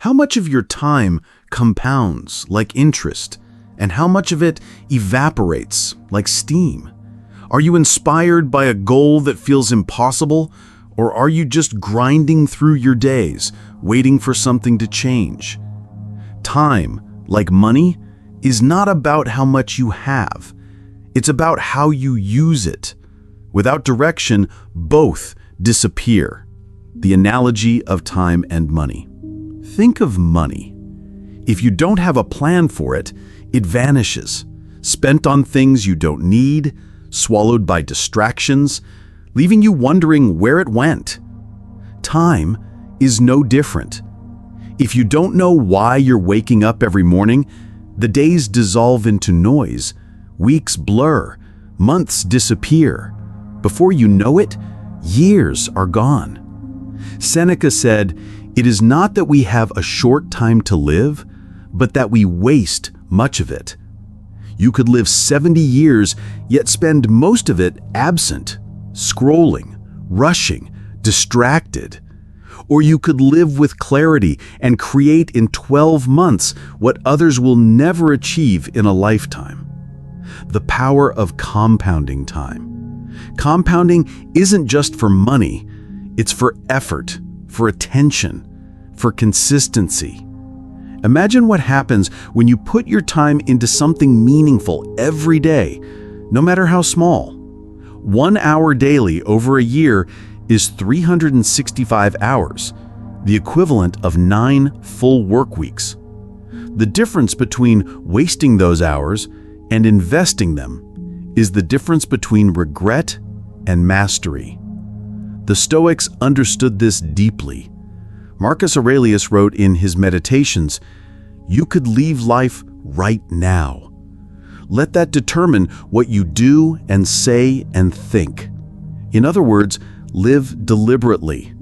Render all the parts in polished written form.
How much of your time compounds like interest, and how much of it evaporates like steam? Are you inspired by a goal that feels impossible, or are you just grinding through your days, waiting for something to change? Time, like money, is not about how much you have. It's about how you use it. Without direction, both disappear. The analogy of time and money. Think of money. If you don't have a plan for it, it vanishes, spent on things you don't need, swallowed by distractions, leaving you wondering where it went. Time is no different. If you don't know why you're waking up every morning, the days dissolve into noise, weeks blur, months disappear. Before you know it, years are gone. Seneca said, "It is not that we have a short time to live, but that we waste much of it." You could live 70 years, yet spend most of it absent, scrolling, rushing, distracted. Or you could live with clarity and create in 12 months what others will never achieve in a lifetime. The power of compounding time. Compounding isn't just for money, it's for effort, for attention, for consistency. Imagine what happens when you put your time into something meaningful every day, no matter how small. 1 hour daily over a year is 365 hours, the equivalent of 9 full work weeks. The difference between wasting those hours and investing them is the difference between regret and mastery. The Stoics understood this deeply. Marcus Aurelius wrote in his Meditations, "You could leave life right now. Let that determine what you do and say and think." In other words, live deliberately.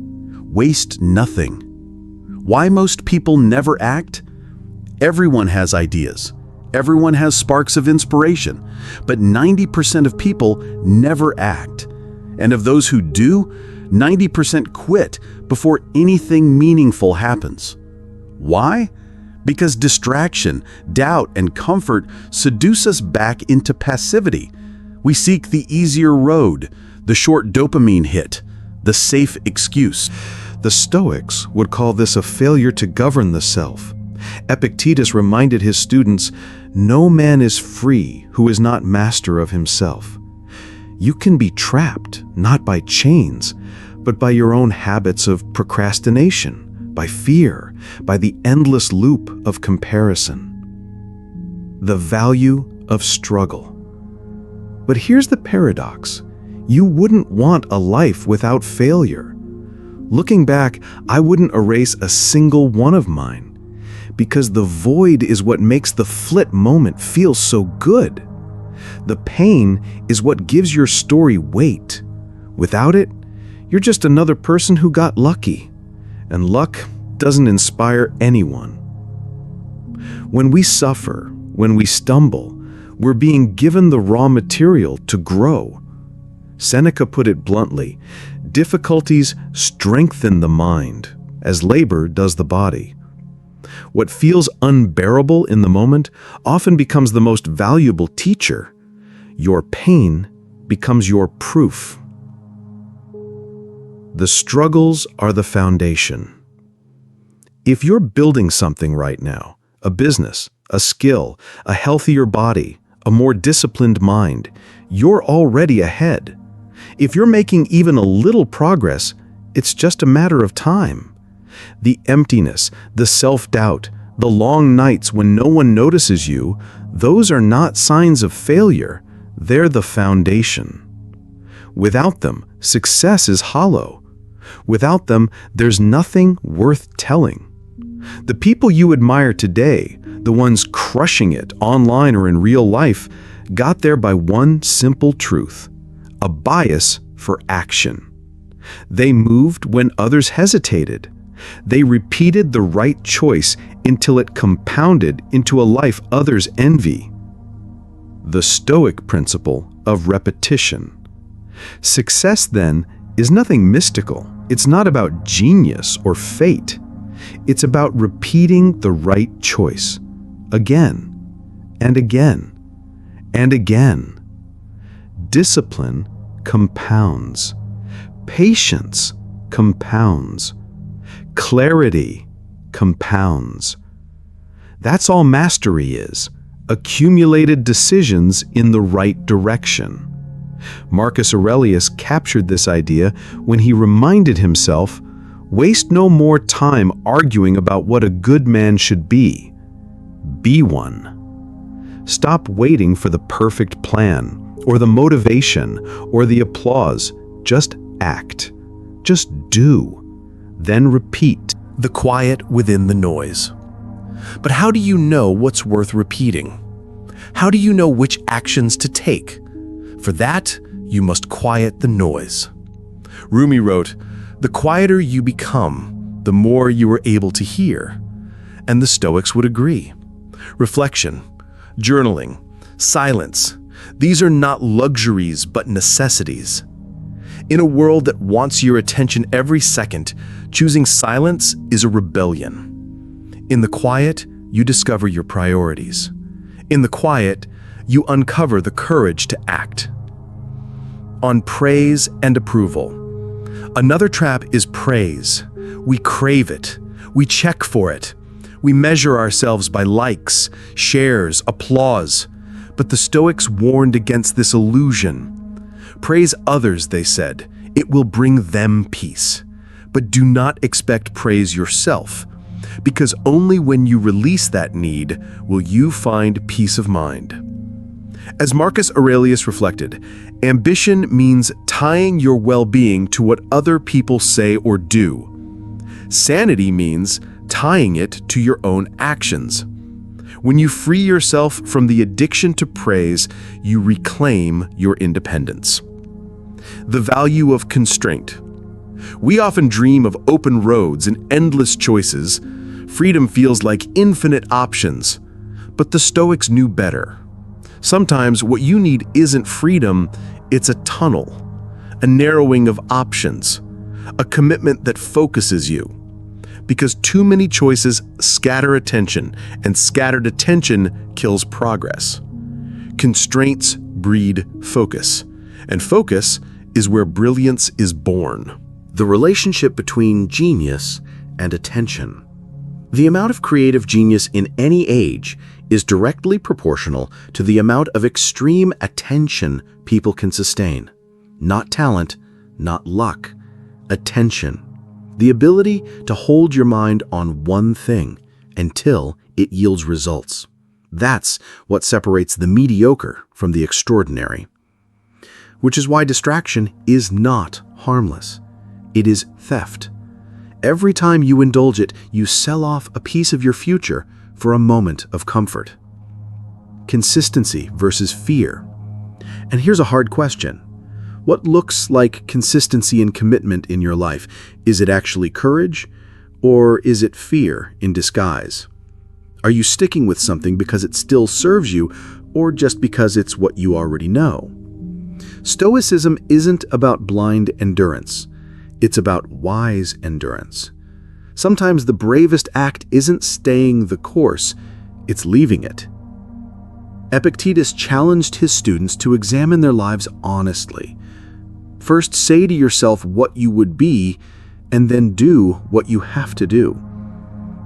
Waste nothing. Why most people never act? Everyone has ideas. Everyone has sparks of inspiration. But 90% of people never act. And of those who do, 90% quit before anything meaningful happens. Why? Because distraction, doubt, and comfort seduce us back into passivity. We seek the easier road, the short dopamine hit, the safe excuse. The Stoics would call this a failure to govern the self. Epictetus reminded his students, "No man is free who is not master of himself." You can be trapped, not by chains, but by your own habits of procrastination, by fear, by the endless loop of comparison. The value of struggle. But here's the paradox. You wouldn't want a life without failure. Looking back, I wouldn't erase a single one of mine, because the void is what makes the flit moment feel so good. The pain is what gives your story weight. Without it, you're just another person who got lucky. And luck doesn't inspire anyone. When we suffer, when we stumble, we're being given the raw material to grow. Seneca put it bluntly, difficulties strengthen the mind, as labor does the body. What feels unbearable in the moment often becomes the most valuable teacher. Your pain becomes your proof. The struggles are the foundation. If you're building something right now, a business, a skill, a healthier body, a more disciplined mind, you're already ahead. If you're making even a little progress, it's just a matter of time. The emptiness, the self-doubt, the long nights when no one notices you, those are not signs of failure. They're the foundation. Without them, success is hollow. Without them, there's nothing worth telling. The people you admire today, the ones crushing it online or in real life, got there by one simple truth: a bias for action. They moved when others hesitated. They repeated the right choice until it compounded into a life others envy. The Stoic principle of repetition. Success, then, is nothing mystical. It's not about genius or fate. It's about repeating the right choice again and again and again. Discipline compounds. Patience compounds. Clarity compounds. That's all mastery is, accumulated decisions in the right direction. Marcus Aurelius captured this idea when he reminded himself, "Waste no more time arguing about what a good man should be. Be one." Stop waiting for the perfect plan, or the motivation, or the applause. Just act. Just do. Then repeat. The quiet within the noise. But how do you know what's worth repeating? How do you know which actions to take? For that, you must quiet the noise. Rumi wrote, "The quieter you become, the more you are able to hear." And the Stoics would agree. Reflection, journaling, silence, these are not luxuries but necessities. In a world that wants your attention every second, choosing silence is a rebellion. In the quiet, you discover your priorities. In the quiet, you uncover the courage to act. On praise and approval. Another trap is praise. We crave it. We check for it. We measure ourselves by likes, shares, applause. But the Stoics warned against this illusion. Praise others, they said. It will bring them peace. But do not expect praise yourself, because only when you release that need will you find peace of mind. As Marcus Aurelius reflected, ambition means tying your well-being to what other people say or do. Sanity means tying it to your own actions. When you free yourself from the addiction to praise, you reclaim your independence. The value of constraint. We often dream of open roads and endless choices. Freedom feels like infinite options. But the Stoics knew better. Sometimes what you need isn't freedom, it's a tunnel, a narrowing of options, a commitment that focuses you. Because too many choices scatter attention, and scattered attention kills progress. Constraints breed focus, and focus is where brilliance is born. The relationship between genius and attention. The amount of creative genius in any age is directly proportional to the amount of extreme attention people can sustain. Not talent, not luck. Attention. The ability to hold your mind on one thing until it yields results. That's what separates the mediocre from the extraordinary. Which is why distraction is not harmless. It is theft. Every time you indulge it, you sell off a piece of your future for a moment of comfort. Consistency versus fear. And here's a hard question. What looks like consistency and commitment in your life? Is it actually courage, or is it fear in disguise? Are you sticking with something because it still serves you, or just because it's what you already know? Stoicism isn't about blind endurance. It's about wise endurance. Sometimes the bravest act isn't staying the course, it's leaving it. Epictetus challenged his students to examine their lives honestly. First, say to yourself what you would be, and then do what you have to do.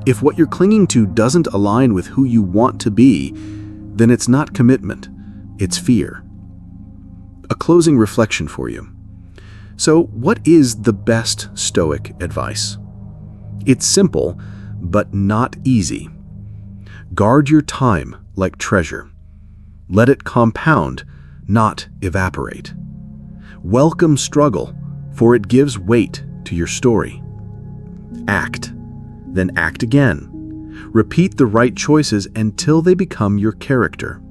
If what you're clinging to doesn't align with who you want to be, then it's not commitment, it's fear. A closing reflection for you. So, what is the best Stoic advice? It's simple, but not easy. Guard your time like treasure. Let it compound, not evaporate. Welcome struggle, for it gives weight to your story. Act, then act again. Repeat the right choices until they become your character.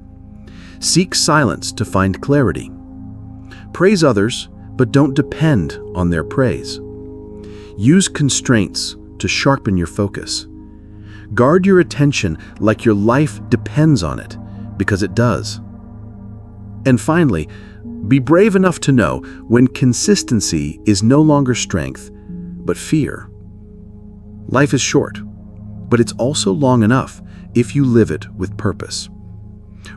Seek silence to find clarity. Praise others, but don't depend on their praise. Use constraints to sharpen your focus. Guard your attention like your life depends on it, because it does. And finally, be brave enough to know when consistency is no longer strength, but fear. Life is short, but it's also long enough if you live it with purpose.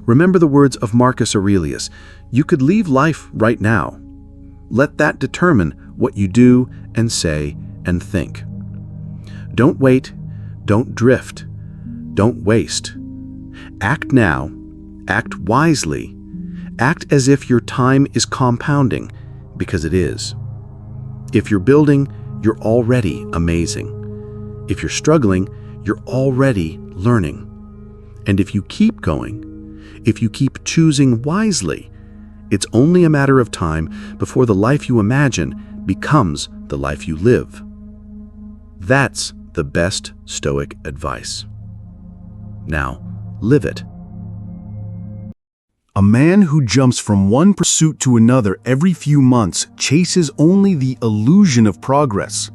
Remember the words of Marcus Aurelius, "You could leave life right now." Let that determine what you do and say and think. Don't wait, don't drift, don't waste. Act now, act wisely, act as if your time is compounding, because it is. If you're building, you're already amazing. If you're struggling, you're already learning. And if you keep going, if you keep choosing wisely, it's only a matter of time before the life you imagine becomes the life you live. That's the best Stoic advice. Now, live it. A man who jumps from one pursuit to another every few months chases only the illusion of progress.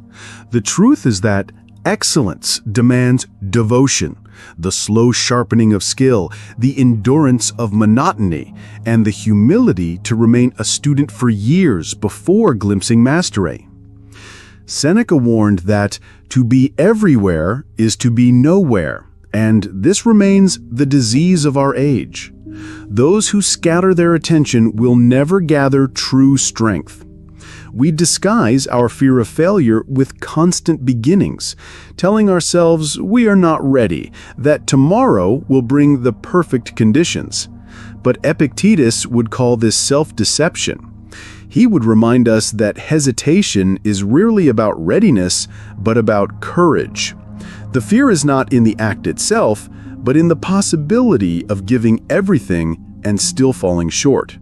The truth is that excellence demands devotion, the slow sharpening of skill, the endurance of monotony, and the humility to remain a student for years before glimpsing mastery. Seneca warned that to be everywhere is to be nowhere, and this remains the disease of our age. Those who scatter their attention will never gather true strength. We disguise our fear of failure with constant beginnings, telling ourselves we are not ready, that tomorrow will bring the perfect conditions. But Epictetus would call this self-deception. He would remind us that hesitation is rarely about readiness, but about courage. The fear is not in the act itself, but in the possibility of giving everything and still falling short.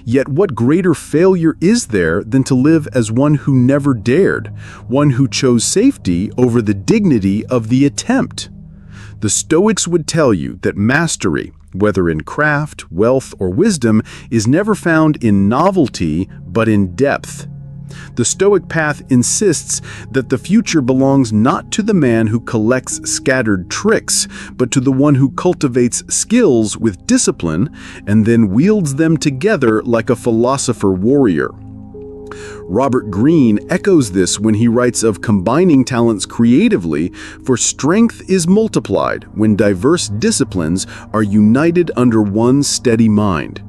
Yet what greater failure is there than to live as one who never dared, one who chose safety over the dignity of the attempt? The Stoics would tell you that mastery, whether in craft, wealth, or wisdom, is never found in novelty, but in depth. The Stoic path insists that the future belongs not to the man who collects scattered tricks, but to the one who cultivates skills with discipline and then wields them together like a philosopher warrior. Robert Greene echoes this when he writes of combining talents creatively, for strength is multiplied when diverse disciplines are united under one steady mind.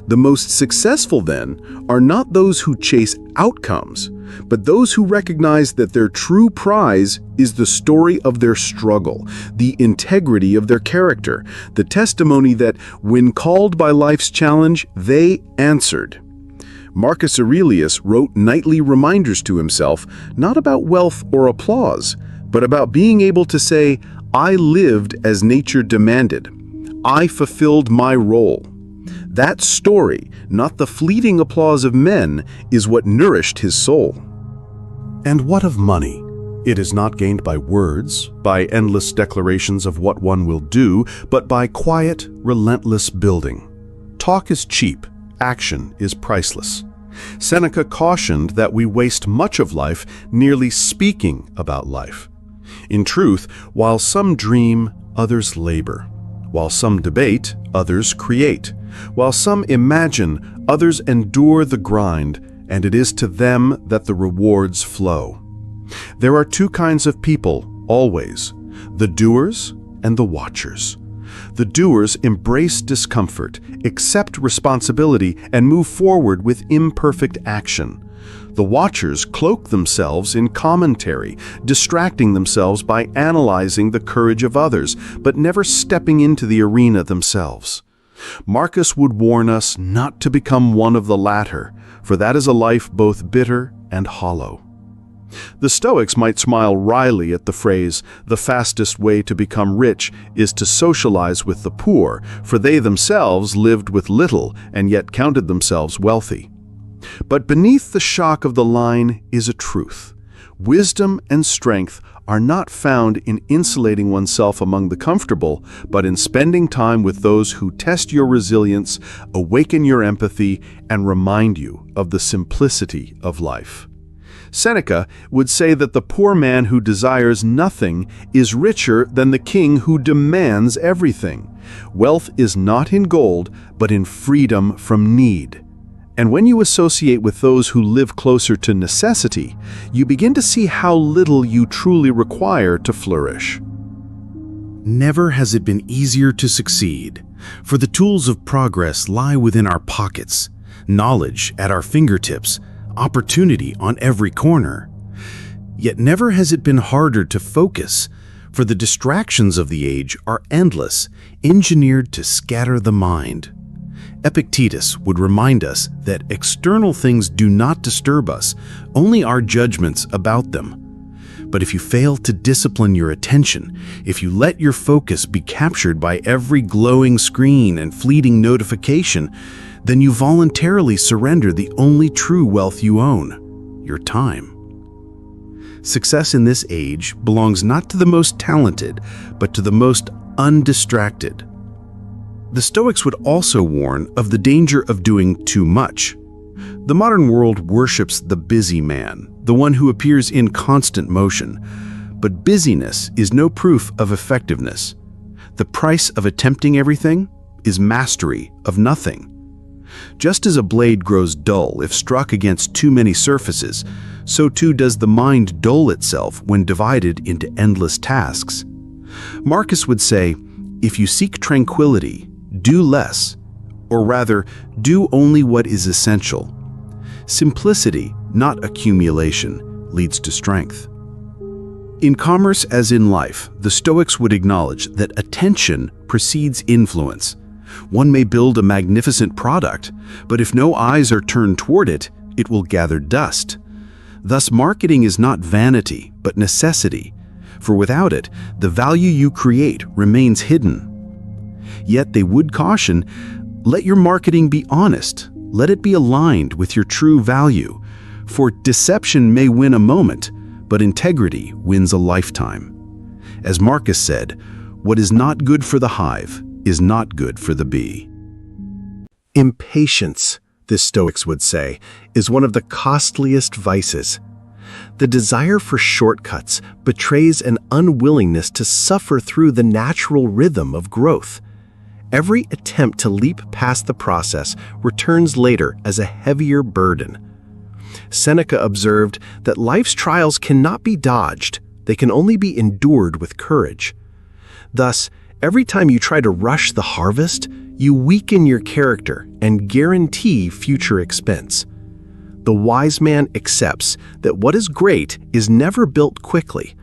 The most successful, then, are not those who chase outcomes, but those who recognize that their true prize is the story of their struggle, the integrity of their character, the testimony that, when called by life's challenge, they answered. Marcus Aurelius wrote nightly reminders to himself, not about wealth or applause, but about being able to say, "I lived as nature demanded. I fulfilled my role." That story, not the fleeting applause of men, is what nourished his soul. And what of money? It is not gained by words, by endless declarations of what one will do, but by quiet, relentless building. Talk is cheap, action is priceless. Seneca cautioned that we waste much of life merely speaking about life. In truth, while some dream, others labor. While some debate, others create. While some imagine, others endure the grind, and it is to them that the rewards flow. There are two kinds of people, always, the doers and the watchers. The doers embrace discomfort, accept responsibility, and move forward with imperfect action. The watchers cloak themselves in commentary, distracting themselves by analyzing the courage of others, but never stepping into the arena themselves. Marcus would warn us not to become one of the latter, for that is a life both bitter and hollow. The Stoics might smile wryly at the phrase, "The fastest way to become rich is to socialize with the poor," for they themselves lived with little and yet counted themselves wealthy. But beneath the shock of the line is a truth. Wisdom and strength are not found in insulating oneself among the comfortable, but in spending time with those who test your resilience, awaken your empathy, and remind you of the simplicity of life. Seneca would say that the poor man who desires nothing is richer than the king who demands everything. Wealth is not in gold, but in freedom from need. And when you associate with those who live closer to necessity, you begin to see how little you truly require to flourish. Never has it been easier to succeed, for the tools of progress lie within our pockets, knowledge at our fingertips, opportunity on every corner. Yet never has it been harder to focus, for the distractions of the age are endless, engineered to scatter the mind. Epictetus would remind us that external things do not disturb us, only our judgments about them. But if you fail to discipline your attention, if you let your focus be captured by every glowing screen and fleeting notification, then you voluntarily surrender the only true wealth you own, your time. Success in this age belongs not to the most talented, but to the most undistracted. The Stoics would also warn of the danger of doing too much. The modern world worships the busy man, the one who appears in constant motion. But busyness is no proof of effectiveness. The price of attempting everything is mastery of nothing. Just as a blade grows dull if struck against too many surfaces, so too does the mind dull itself when divided into endless tasks. Marcus would say, if you seek tranquility, do less, or rather, do only what is essential. Simplicity, not accumulation, leads to strength. In commerce as in life, the Stoics would acknowledge that attention precedes influence. One may build a magnificent product, but if no eyes are turned toward it, it will gather dust. Thus, marketing is not vanity, but necessity, for without it, the value you create remains hidden. Yet they would caution, let your marketing be honest, let it be aligned with your true value, for deception may win a moment, but integrity wins a lifetime. As Marcus said, what is not good for the hive is not good for the bee. Impatience, the Stoics would say, is one of the costliest vices. The desire for shortcuts betrays an unwillingness to suffer through the natural rhythm of growth. Every attempt to leap past the process returns later as a heavier burden. Seneca observed that life's trials cannot be dodged, they can only be endured with courage. Thus, every time you try to rush the harvest, you weaken your character and guarantee future expense. The wise man accepts that what is great is never built quickly,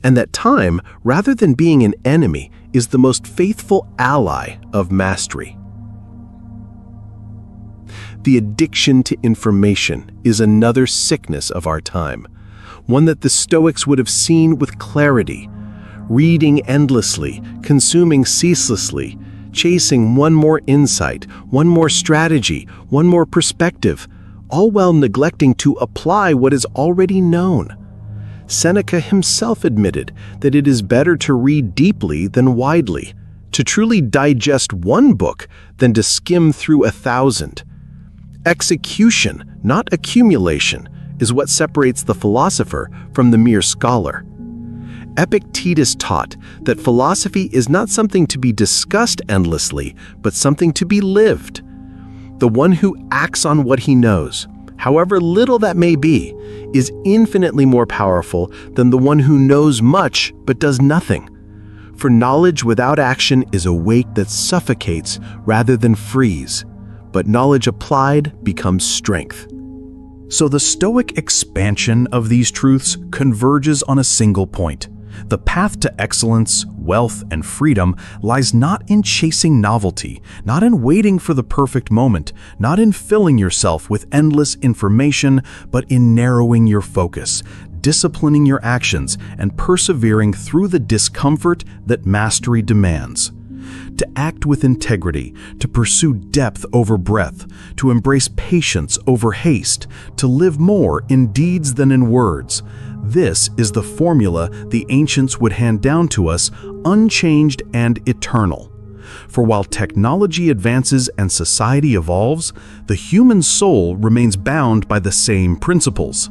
and that time, rather than being an enemy, is the most faithful ally of mastery. The addiction to information is another sickness of our time, one that the Stoics would have seen with clarity. Reading endlessly, consuming ceaselessly, chasing one more insight, one more strategy, one more perspective, all while neglecting to apply what is already known. Seneca himself admitted that it is better to read deeply than widely, to truly digest one book than to skim through 1,000. Execution, not accumulation, is what separates the philosopher from the mere scholar. Epictetus taught that philosophy is not something to be discussed endlessly, but something to be lived. The one who acts on what he knows, however little that may be, is infinitely more powerful than the one who knows much but does nothing. For knowledge without action is a weight that suffocates rather than frees, but knowledge applied becomes strength. So the Stoic expansion of these truths converges on a single point. The path to excellence, wealth, and freedom lies not in chasing novelty, not in waiting for the perfect moment, not in filling yourself with endless information, but in narrowing your focus, disciplining your actions, and persevering through the discomfort that mastery demands. To act with integrity, to pursue depth over breadth, to embrace patience over haste, to live more in deeds than in words. This is the formula the ancients would hand down to us, unchanged and eternal. For while technology advances and society evolves, the human soul remains bound by the same principles.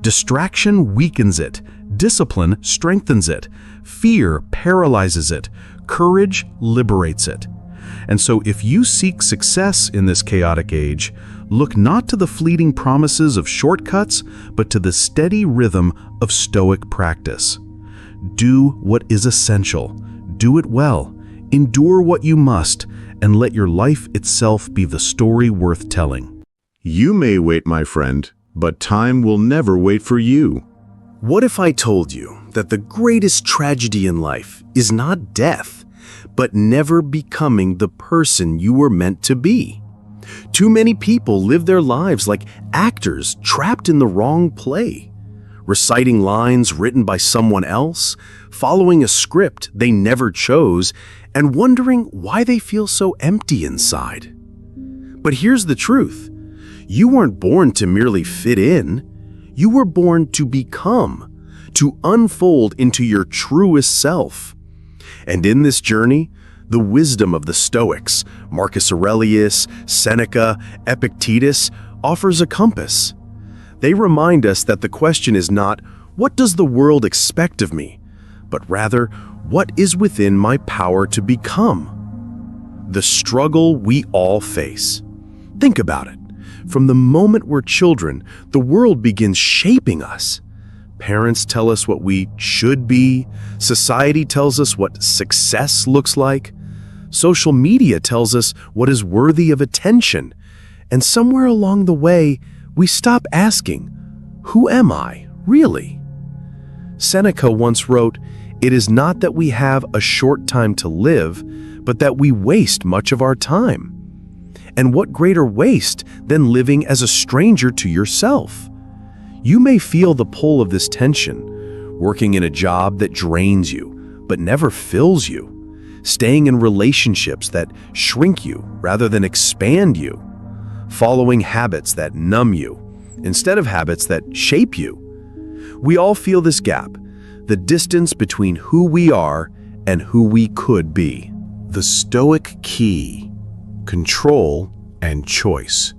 Distraction weakens it, discipline strengthens it, fear paralyzes it, courage liberates it. And so if you seek success in this chaotic age, look not to the fleeting promises of shortcuts, but to the steady rhythm of Stoic practice. Do what is essential, do it well, endure what you must, and let your life itself be the story worth telling. You may wait, my friend, but time will never wait for you. What if I told you that the greatest tragedy in life is not death, but never becoming the person you were meant to be? Too many people live their lives like actors trapped in the wrong play, reciting lines written by someone else, following a script they never chose, and wondering why they feel so empty inside. But here's the truth. You weren't born to merely fit in. You were born to become, to unfold into your truest self. And in this journey, the wisdom of the Stoics, Marcus Aurelius, Seneca, Epictetus, offers a compass. They remind us that the question is not, what does the world expect of me? But rather, what is within my power to become? The struggle we all face. Think about it. From the moment we're children, the world begins shaping us. Parents tell us what we should be. Society tells us what success looks like. Social media tells us what is worthy of attention. And somewhere along the way, we stop asking, who am I, really? Seneca once wrote, "It is not that we have a short time to live, but that we waste much of our time." And what greater waste than living as a stranger to yourself? You may feel the pull of this tension, working in a job that drains you, but never fills you, staying in relationships that shrink you rather than expand you, following habits that numb you instead of habits that shape you. We all feel this gap, the distance between who we are and who we could be. The Stoic key: control and choice.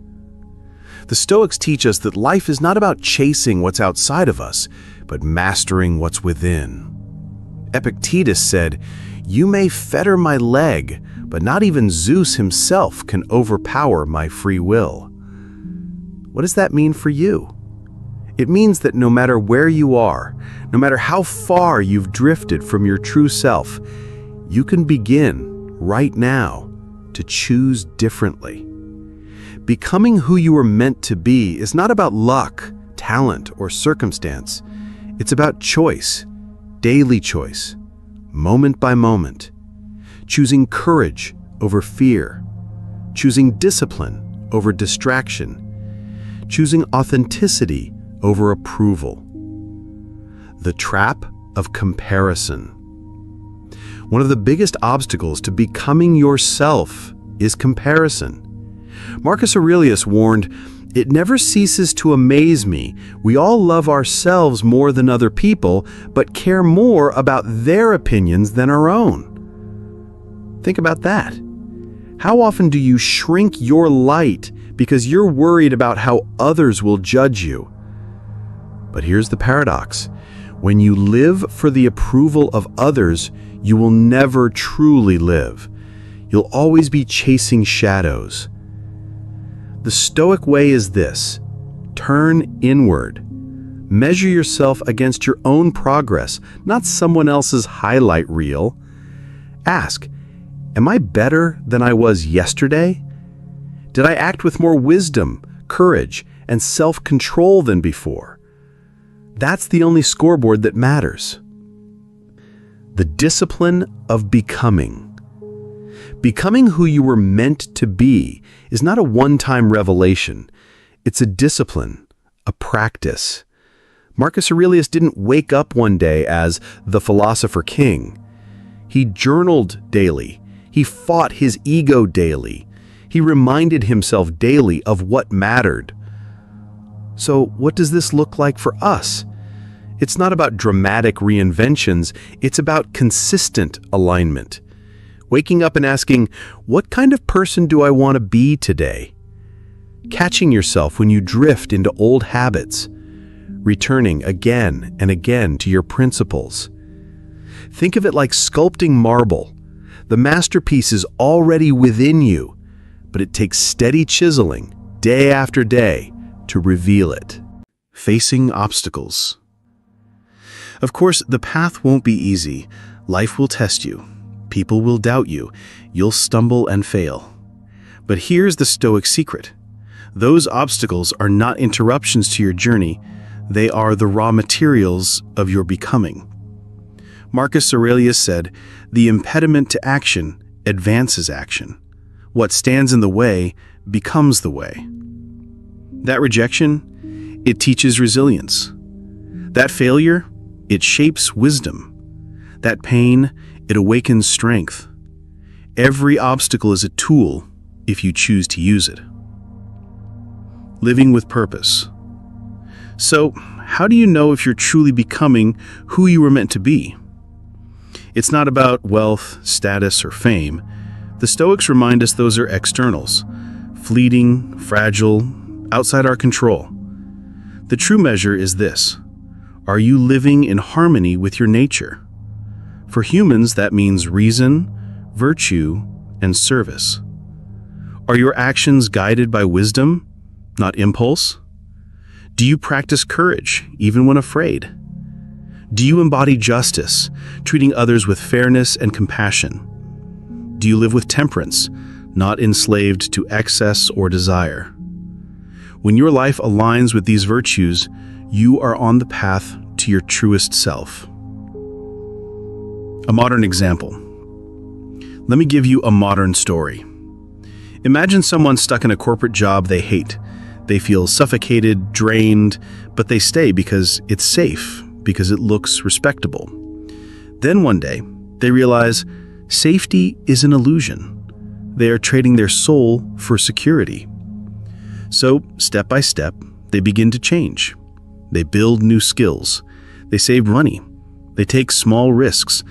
The Stoics teach us that life is not about chasing what's outside of us, but mastering what's within. Epictetus said, "You may fetter my leg, but not even Zeus himself can overpower my free will." What does that mean for you? It means that no matter where you are, no matter how far you've drifted from your true self, you can begin right now to choose differently. Becoming who you were meant to be is not about luck, talent, or circumstance. It's about choice, daily choice, moment by moment. Choosing courage over fear. Choosing discipline over distraction. Choosing authenticity over approval. The trap of comparison. One of the biggest obstacles to becoming yourself is comparison. Marcus Aurelius warned, "It never ceases to amaze me. We all love ourselves more than other people, but care more about their opinions than our own." Think about that. How often do you shrink your light because you're worried about how others will judge you? But here's the paradox. When you live for the approval of others, you will never truly live. You'll always be chasing shadows. The Stoic way is this: turn inward. Measure yourself against your own progress, not someone else's highlight reel. Ask, am I better than I was yesterday? Did I act with more wisdom, courage, and self-control than before? That's the only scoreboard that matters. The discipline of becoming. Becoming who you were meant to be is not a one-time revelation. It's a discipline, a practice. Marcus Aurelius didn't wake up one day as the philosopher king. He journaled daily. He fought his ego daily. He reminded himself daily of what mattered. So what does this look like for us? It's not about dramatic reinventions. It's about consistent alignment. Waking up and asking, what kind of person do I want to be today? Catching yourself when you drift into old habits. Returning again and again to your principles. Think of it like sculpting marble. The masterpiece is already within you, but it takes steady chiseling, day after day, to reveal it. Facing obstacles. Of course, the path won't be easy. Life will test you. People will doubt you. You'll stumble and fail. But here's the Stoic secret. Those obstacles are not interruptions to your journey. They are the raw materials of your becoming. Marcus Aurelius said, "The impediment to action advances action. What stands in the way becomes the way." That rejection, it teaches resilience. That failure, it shapes wisdom. That pain, it awakens strength. Every obstacle is a tool if you choose to use it. Living with purpose. So, how do you know if you're truly becoming who you were meant to be? It's not about wealth, status, or fame. The Stoics remind us those are externals, fleeting, fragile, outside our control. The true measure is this: are you living in harmony with your nature? For humans, that means reason, virtue, and service. Are your actions guided by wisdom, not impulse? Do you practice courage, even when afraid? Do you embody justice, treating others with fairness and compassion? Do you live with temperance, not enslaved to excess or desire? When your life aligns with these virtues, you are on the path to your truest self. A modern example. Let me give you a modern story. Imagine someone stuck in a corporate job they hate. They feel suffocated, drained, but they stay because it's safe, because it looks respectable. Then one day, they realize safety is an illusion. They are trading their soul for security. So, step by step, they begin to change. They build new skills. They save money. They take small risks.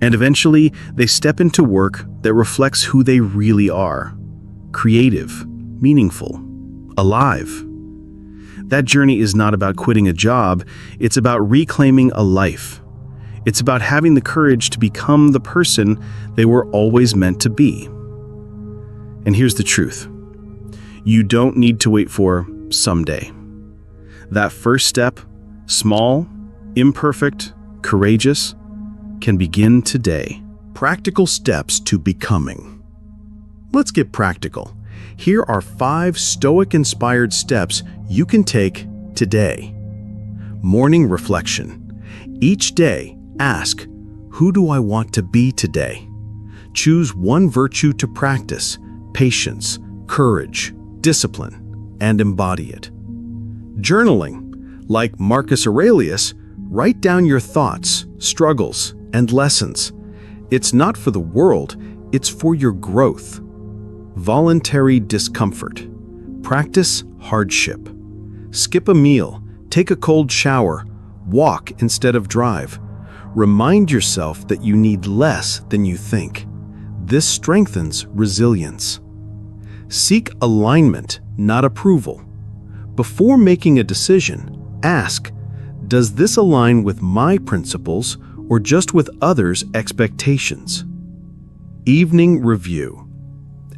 And eventually, they step into work that reflects who they really are: creative, meaningful, alive. That journey is not about quitting a job, it's about reclaiming a life. It's about having the courage to become the person they were always meant to be. And here's the truth. You don't need to wait for someday. That first step, small, imperfect, courageous, can begin today. Practical steps to becoming. Let's get practical. Here are 5 Stoic-inspired steps you can take today. Morning reflection. Each day, ask, who do I want to be today? Choose one virtue to practice: patience, courage, discipline, and embody it. Journaling. Like Marcus Aurelius, write down your thoughts, struggles, and lessons. It's not for the world, it's for your growth. Voluntary discomfort. Practice hardship. Skip a meal, take a cold shower, walk instead of drive. Remind yourself that you need less than you think. This strengthens resilience. Seek alignment, not approval. Before making a decision, ask, does this align with my principles or just with others' expectations? Evening review.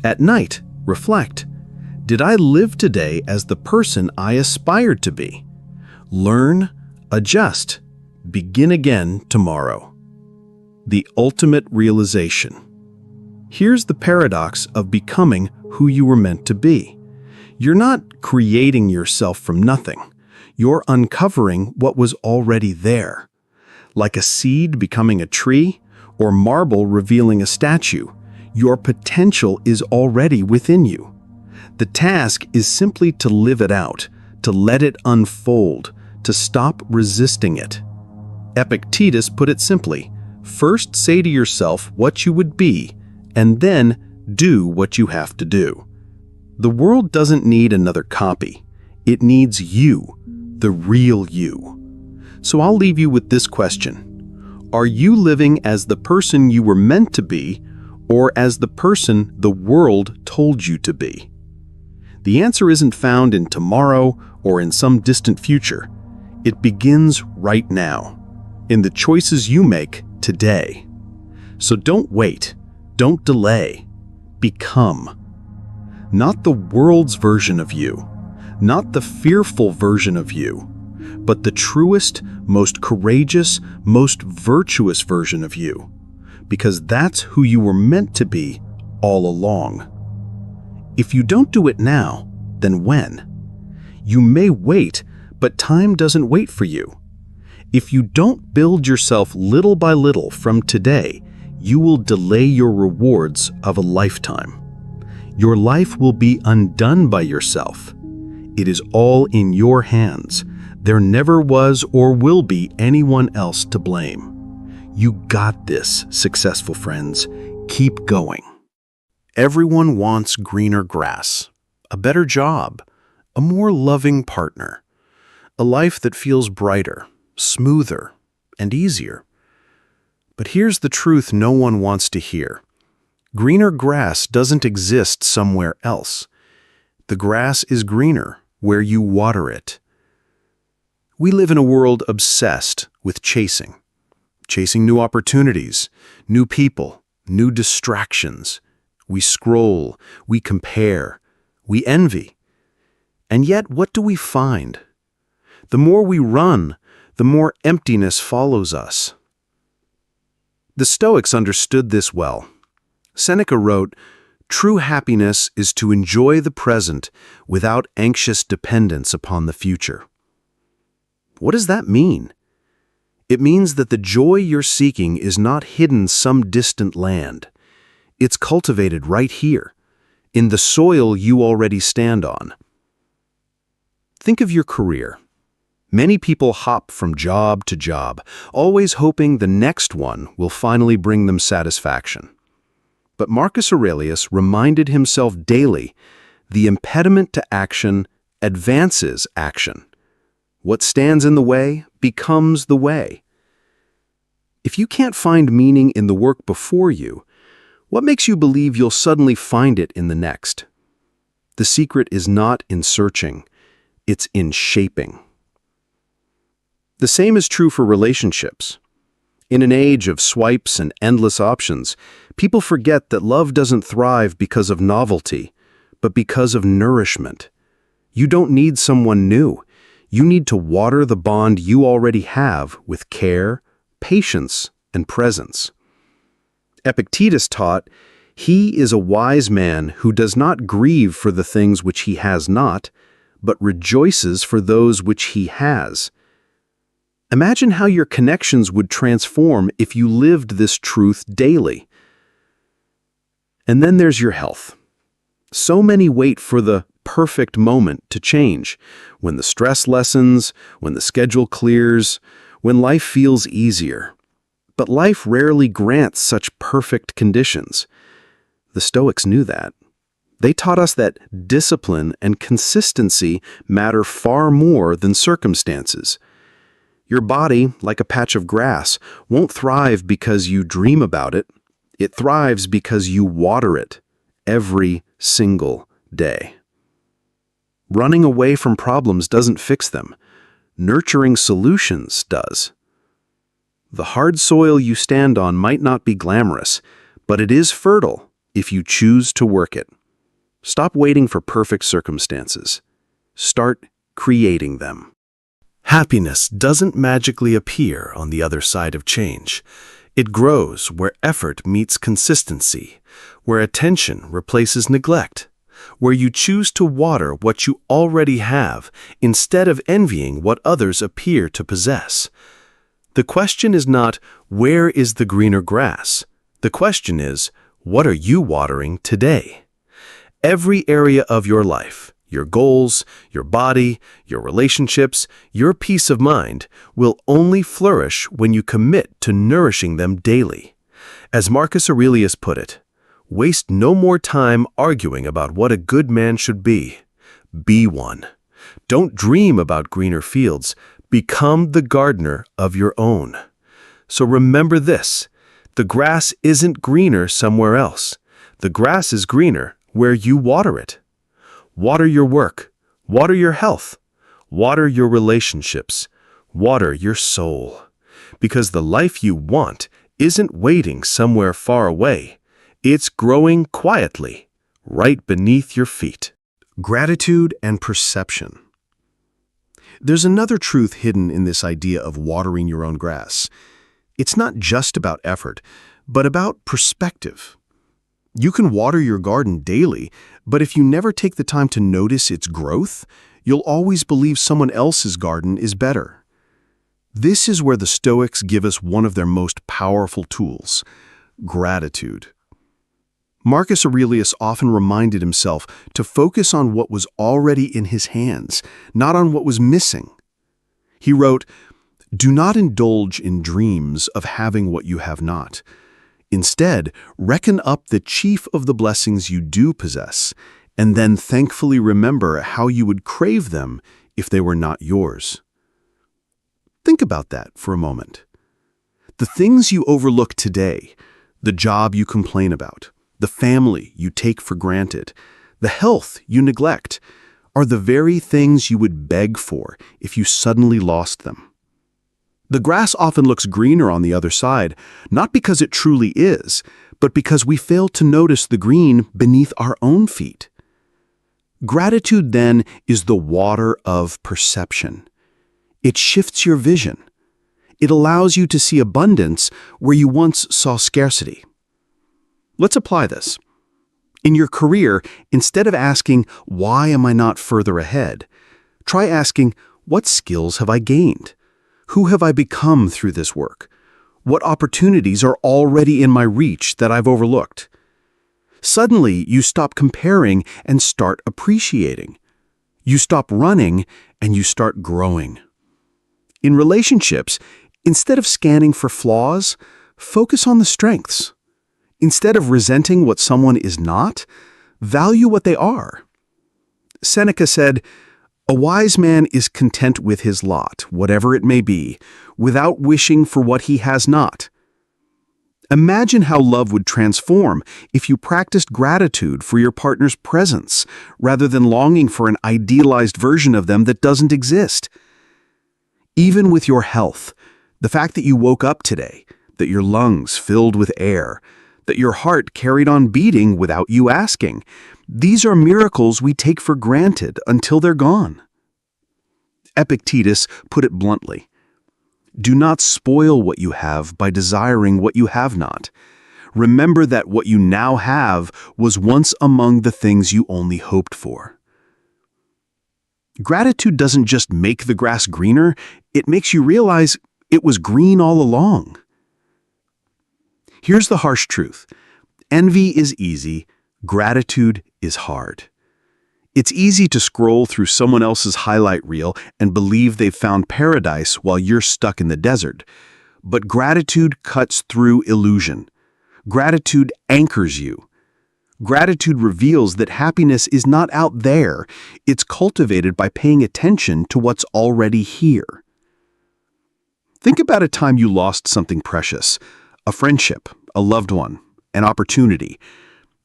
At night, reflect. Did I live today as the person I aspired to be? Learn, adjust, begin again tomorrow. The ultimate realization. Here's the paradox of becoming who you were meant to be. You're not creating yourself from nothing. You're uncovering what was already there. Like a seed becoming a tree, or marble revealing a statue, your potential is already within you. The task is simply to live it out, to let it unfold, to stop resisting it. Epictetus put it simply: first say to yourself what you would be, and then do what you have to do. The world doesn't need another copy. It needs you, the real you. So I'll leave you with this question. Are you living as the person you were meant to be, or as the person the world told you to be? The answer isn't found in tomorrow or in some distant future. It begins right now, in the choices you make today. So don't wait. Don't delay. Become. Not the world's version of you, not the fearful version of you, but the truest, most courageous, most virtuous version of you, because that's who you were meant to be all along. If you don't do it now, then when? You may wait, but time doesn't wait for you. If you don't build yourself little by little from today, you will delay your rewards of a lifetime. Your life will be undone by yourself. It is all in your hands. There never was or will be anyone else to blame. You got this, successful friends. Keep going. Everyone wants greener grass, a better job, a more loving partner, a life that feels brighter, smoother, and easier. But here's the truth no one wants to hear. Greener grass doesn't exist somewhere else. The grass is greener where you water it. We live in a world obsessed with chasing new opportunities, new people, new distractions. We scroll, we compare, we envy. And yet, what do we find? The more we run, the more emptiness follows us. The Stoics understood this well. Seneca wrote, "True happiness is to enjoy the present without anxious dependence upon the future." What does that mean? It means that the joy you're seeking is not hidden some distant land. It's cultivated right here, in the soil you already stand on. Think of your career. Many people hop from job to job, always hoping the next one will finally bring them satisfaction. But Marcus Aurelius reminded himself daily, the impediment to action advances action. What stands in the way becomes the way. If you can't find meaning in the work before you, what makes you believe you'll suddenly find it in the next? The secret is not in searching, it's in shaping. The same is true for relationships. In an age of swipes and endless options, people forget that love doesn't thrive because of novelty, but because of nourishment. You don't need someone new. You need to water the bond you already have with care, patience, and presence. Epictetus taught, "He is a wise man who does not grieve for the things which he has not, but rejoices for those which he has." Imagine how your connections would transform if you lived this truth daily. And then there's your health. So many wait for the perfect moment to change, when the stress lessens, when the schedule clears, when life feels easier. But life rarely grants such perfect conditions. The Stoics knew that. They taught us that discipline and consistency matter far more than circumstances. Your body, like a patch of grass, won't thrive because you dream about it. It thrives because you water it every single day. Running away from problems doesn't fix them. Nurturing solutions does. The hard soil you stand on might not be glamorous, but it is fertile if you choose to work it. Stop waiting for perfect circumstances. Start creating them. Happiness doesn't magically appear on the other side of change. It grows where effort meets consistency, where attention replaces neglect, where you choose to water what you already have instead of envying what others appear to possess. The question is not, where is the greener grass? The question is, what are you watering today? Every area of your life, your goals, your body, your relationships, your peace of mind will only flourish when you commit to nourishing them daily. As Marcus Aurelius put it, waste no more time arguing about what a good man should be. Be one. Don't dream about greener fields. Become the gardener of your own. So remember this, the grass isn't greener somewhere else. The grass is greener where you water it. Water your work, water your health, water your relationships, water your soul. Because the life you want isn't waiting somewhere far away. It's growing quietly, right beneath your feet. Gratitude and perception. There's another truth hidden in this idea of watering your own grass. It's not just about effort, but about perspective. You can water your garden daily, but if you never take the time to notice its growth, you'll always believe someone else's garden is better. This is where the Stoics give us one of their most powerful tools: gratitude. Marcus Aurelius often reminded himself to focus on what was already in his hands, not on what was missing. He wrote, "Do not indulge in dreams of having what you have not. Instead, reckon up the chief of the blessings you do possess, and then thankfully remember how you would crave them if they were not yours." Think about that for a moment. The things you overlook today, the job you complain about, the family you take for granted, the health you neglect, are the very things you would beg for if you suddenly lost them. The grass often looks greener on the other side, not because it truly is, but because we fail to notice the green beneath our own feet. Gratitude, then, is the water of perception. It shifts your vision. It allows you to see abundance where you once saw scarcity. Let's apply this. In your career, instead of asking, "Why am I not further ahead?" try asking, "What skills have I gained? Who have I become through this work? What opportunities are already in my reach that I've overlooked?" Suddenly, you stop comparing and start appreciating. You stop running and you start growing. In relationships, instead of scanning for flaws, focus on the strengths. Instead of resenting what someone is not, value what they are. Seneca said, "A wise man is content with his lot, whatever it may be, without wishing for what he has not." Imagine how love would transform if you practiced gratitude for your partner's presence, rather than longing for an idealized version of them that doesn't exist. Even with your health, the fact that you woke up today, that your lungs filled with air, that your heart carried on beating without you asking, these are miracles we take for granted until they're gone. Epictetus put it bluntly, "Do not spoil what you have by desiring what you have not. Remember that what you now have was once among the things you only hoped for." Gratitude doesn't just make the grass greener, it makes you realize it was green all along. Here's the harsh truth. Envy is easy, gratitude is hard. It's easy to scroll through someone else's highlight reel and believe they've found paradise while you're stuck in the desert. But gratitude cuts through illusion. Gratitude anchors you. Gratitude reveals that happiness is not out there, it's cultivated by paying attention to what's already here. Think about a time you lost something precious, a friendship, a loved one, an opportunity.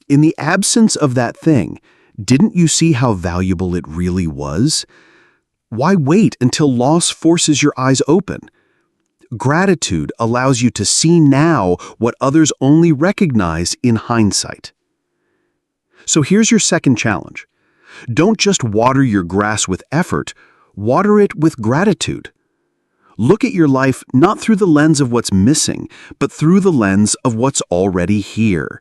In the absence of that thing, didn't you see how valuable it really was? Why wait until loss forces your eyes open? Gratitude allows you to see now what others only recognize in hindsight. So here's your second challenge. Don't just water your grass with effort, water it with gratitude. Look at your life not through the lens of what's missing, but through the lens of what's already here.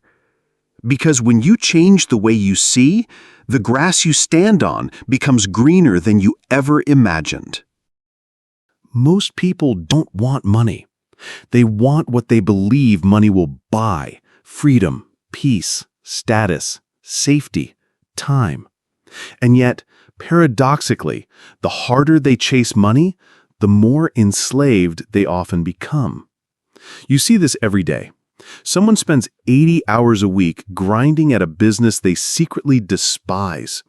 Because when you change the way you see, the grass you stand on becomes greener than you ever imagined. Most people don't want money. They want what they believe money will buy: freedom, peace, status, safety, time. And yet, paradoxically, the harder they chase money, the more enslaved they often become. You see this every day. Someone spends 80 hours a week grinding at a business they secretly despise.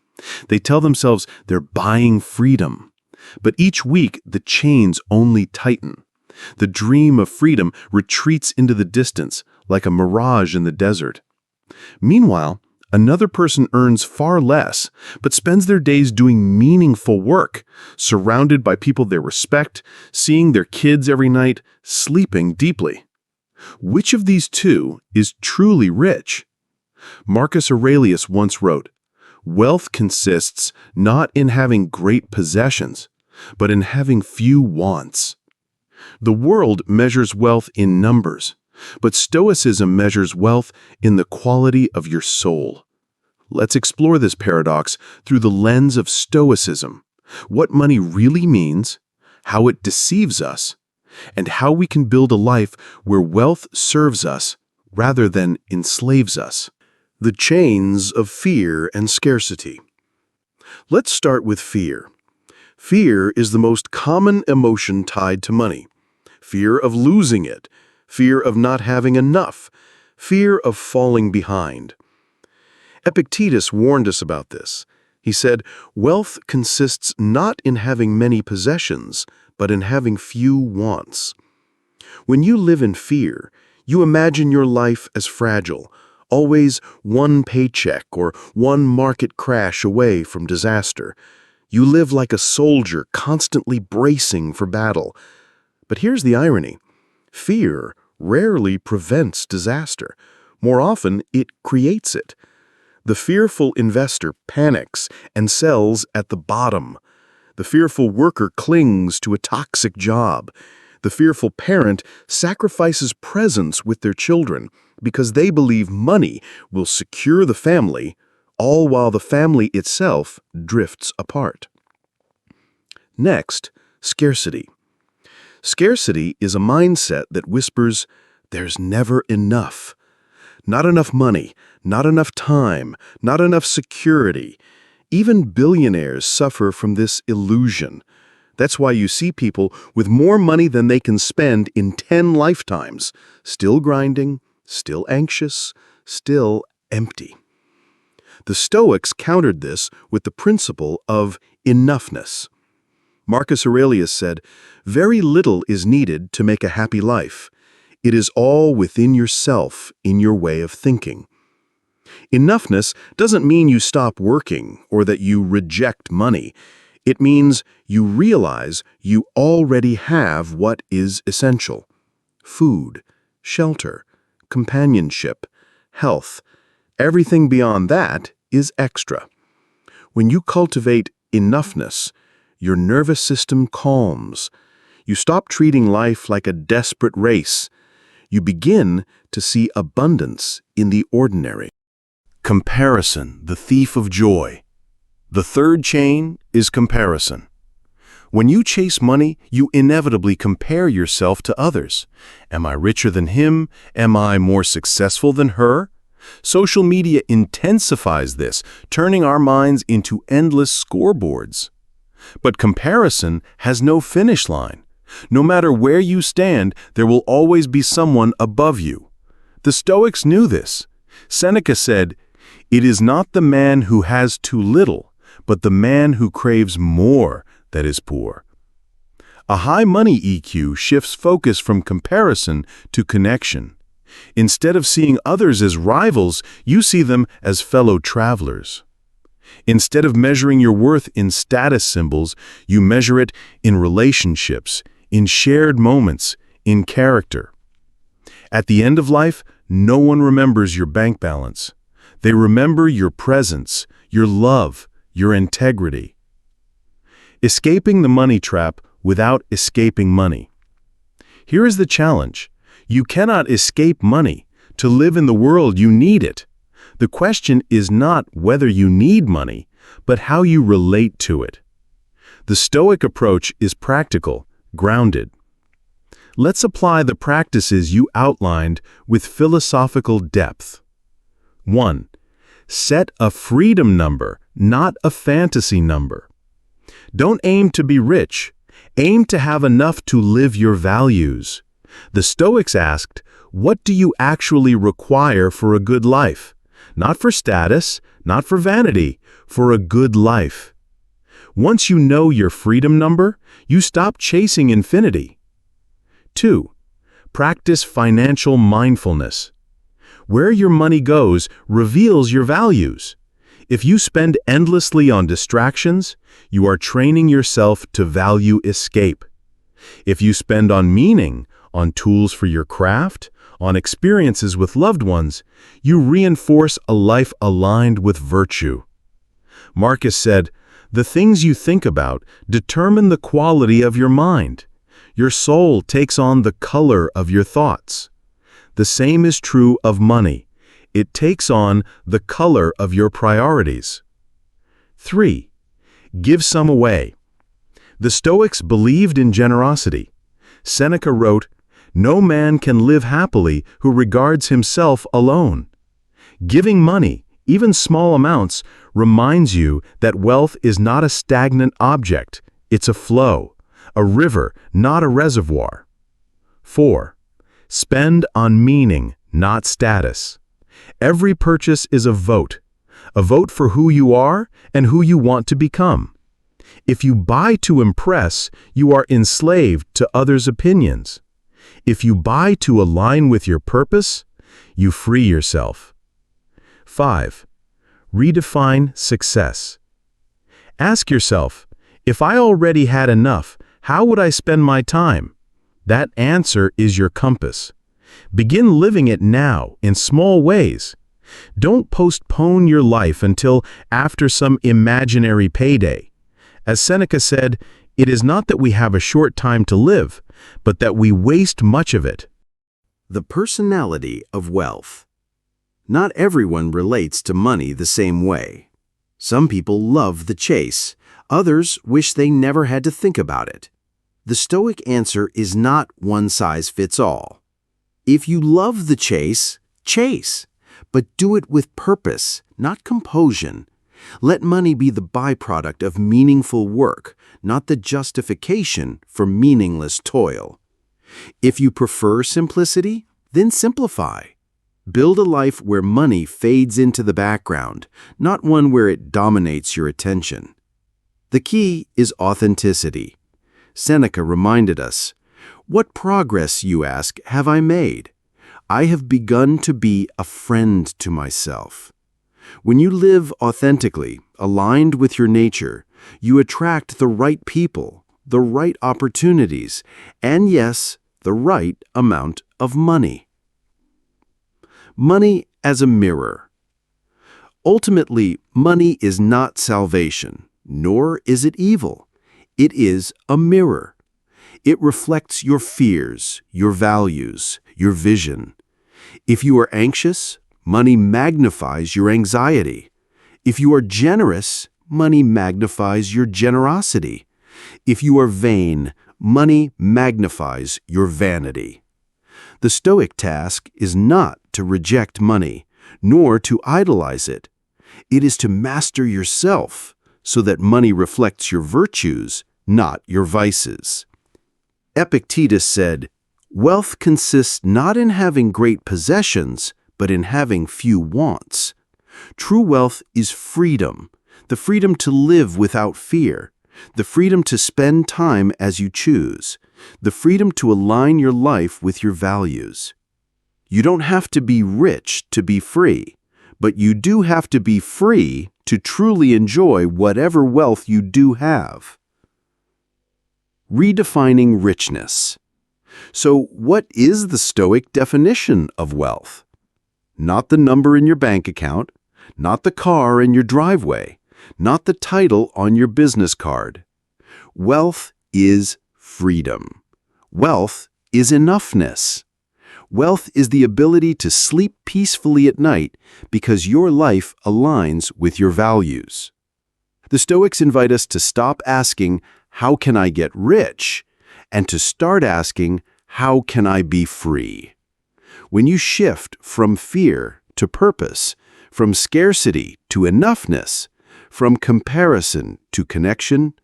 They tell themselves they're buying freedom. But each week, the chains only tighten. The dream of freedom retreats into the distance, like a mirage in the desert. Meanwhile, another person earns far less, but spends their days doing meaningful work, surrounded by people they respect, seeing their kids every night, sleeping deeply. Which of these two is truly rich? Marcus Aurelius once wrote, "Wealth consists not in having great possessions, but in having few wants." The world measures wealth in numbers, but Stoicism measures wealth in the quality of your soul. Let's explore this paradox through the lens of Stoicism, what money really means, how it deceives us, and how we can build a life where wealth serves us rather than enslaves us. The chains of fear and scarcity. Let's start with fear. Fear is the most common emotion tied to money. Fear of losing it, fear of not having enough, fear of falling behind. Epictetus warned us about this. He said, "Wealth consists not in having many possessions, but in having few wants." When you live in fear, you imagine your life as fragile, always one paycheck or one market crash away from disaster. You live like a soldier constantly bracing for battle. But here's the irony. Fear rarely prevents disaster. More often, it creates it. The fearful investor panics and sells at the bottom. The fearful worker clings to a toxic job. The fearful parent sacrifices presents with their children because they believe money will secure the family, all while the family itself drifts apart. Next, scarcity. Scarcity is a mindset that whispers, "There's never enough." Not enough money, not enough time, not enough security. Even billionaires suffer from this illusion. That's why you see people with more money than they can spend in 10 lifetimes, still grinding, still anxious, still empty. The Stoics countered this with the principle of enoughness. Marcus Aurelius said, "Very little is needed to make a happy life. It is all within yourself, in your way of thinking." Enoughness doesn't mean you stop working or that you reject money. It means you realize you already have what is essential: food, shelter, companionship, health. Everything beyond that is extra. When you cultivate enoughness, your nervous system calms. You stop treating life like a desperate race. You begin to see abundance in the ordinary. Comparison, the thief of joy. The third chain is comparison. When you chase money, you inevitably compare yourself to others. Am I richer than him? Am I more successful than her? Social media intensifies this, turning our minds into endless scoreboards. But comparison has no finish line. No matter where you stand, there will always be someone above you. The Stoics knew this. Seneca said, "It is not the man who has too little, but the man who craves more that is poor." A high money EQ shifts focus from comparison to connection. Instead of seeing others as rivals, you see them as fellow travelers. Instead of measuring your worth in status symbols, you measure it in relationships, in shared moments, in character. At the end of life, no one remembers your bank balance. They remember your presence, your love, your integrity. Escaping the money trap without escaping money. Here is the challenge. You cannot escape money. To live in the world, you need it. The question is not whether you need money, but how you relate to it. The Stoic approach is practical, grounded. Let's apply the practices you outlined with philosophical depth. 1. Set a freedom number, not a fantasy number. Don't aim to be rich. Aim to have enough to live your values. The Stoics asked, what do you actually require for a good life? Not for status, not for vanity, for a good life. Once you know your freedom number, you stop chasing infinity. 2. Practice financial mindfulness. Where your money goes reveals your values. If you spend endlessly on distractions, you are training yourself to value escape. If you spend on meaning, on tools for your craft, on experiences with loved ones, you reinforce a life aligned with virtue. Marcus said, "The things you think about determine the quality of your mind. Your soul takes on the color of your thoughts." The same is true of money. It takes on the color of your priorities. 3. Give some away. The Stoics believed in generosity. Seneca wrote, "No man can live happily who regards himself alone." Giving money, even small amounts, reminds you that wealth is not a stagnant object, it's a flow, a river, not a reservoir. 4. Spend on meaning, not status. Every purchase is a vote for who you are and who you want to become. If you buy to impress, you are enslaved to others' opinions. If you buy to align with your purpose, you free yourself. 5. Redefine success. Ask yourself, if I already had enough, how would I spend my time? That answer is your compass. Begin living it now in small ways. Don't postpone your life until after some imaginary payday. As Seneca said, it is not that we have a short time to live, but that we waste much of it. The personality of wealth. Not everyone relates to money the same way. Some people love the chase. Others wish they never had to think about it. The Stoic answer is not one size fits all. If you love the chase, chase, but do it with purpose, not compulsion. Let money be the byproduct of meaningful work, not the justification for meaningless toil. If you prefer simplicity, then simplify. Build a life where money fades into the background, not one where it dominates your attention. The key is authenticity. Seneca reminded us, "What progress, you ask, have I made? I have begun to be a friend to myself." When you live authentically, aligned with your nature, you attract the right people, the right opportunities, and yes, the right amount of money. Money as a mirror. Ultimately, money is not salvation, nor is it evil. It is a mirror. It reflects your fears, your values, your vision. If you are anxious, money magnifies your anxiety. If you are generous, money magnifies your generosity. If you are vain, money magnifies your vanity. The Stoic task is not to reject money, nor to idolize it. It is to master yourself so that money reflects your virtues, not your vices. Epictetus said, "Wealth consists not in having great possessions, but in having few wants." True wealth is freedom, the freedom to live without fear, the freedom to spend time as you choose, the freedom to align your life with your values. You don't have to be rich to be free, but you do have to be free to truly enjoy whatever wealth you do have. Redefining richness. So, what is the Stoic definition of wealth? Not the number in your bank account, not the car in your driveway, not the title on your business card. Wealth is freedom. Wealth is enoughness. Wealth is the ability to sleep peacefully at night because your life aligns with your values. The Stoics invite us to stop asking, "How can I get rich?" and to start asking, "How can I be free?" When you shift from fear to purpose, from scarcity to enoughness, from comparison to connection,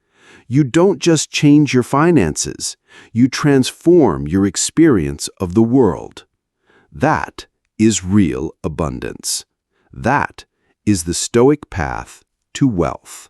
you don't just change your finances, you transform your experience of the world. That is real abundance. That is the Stoic path to wealth.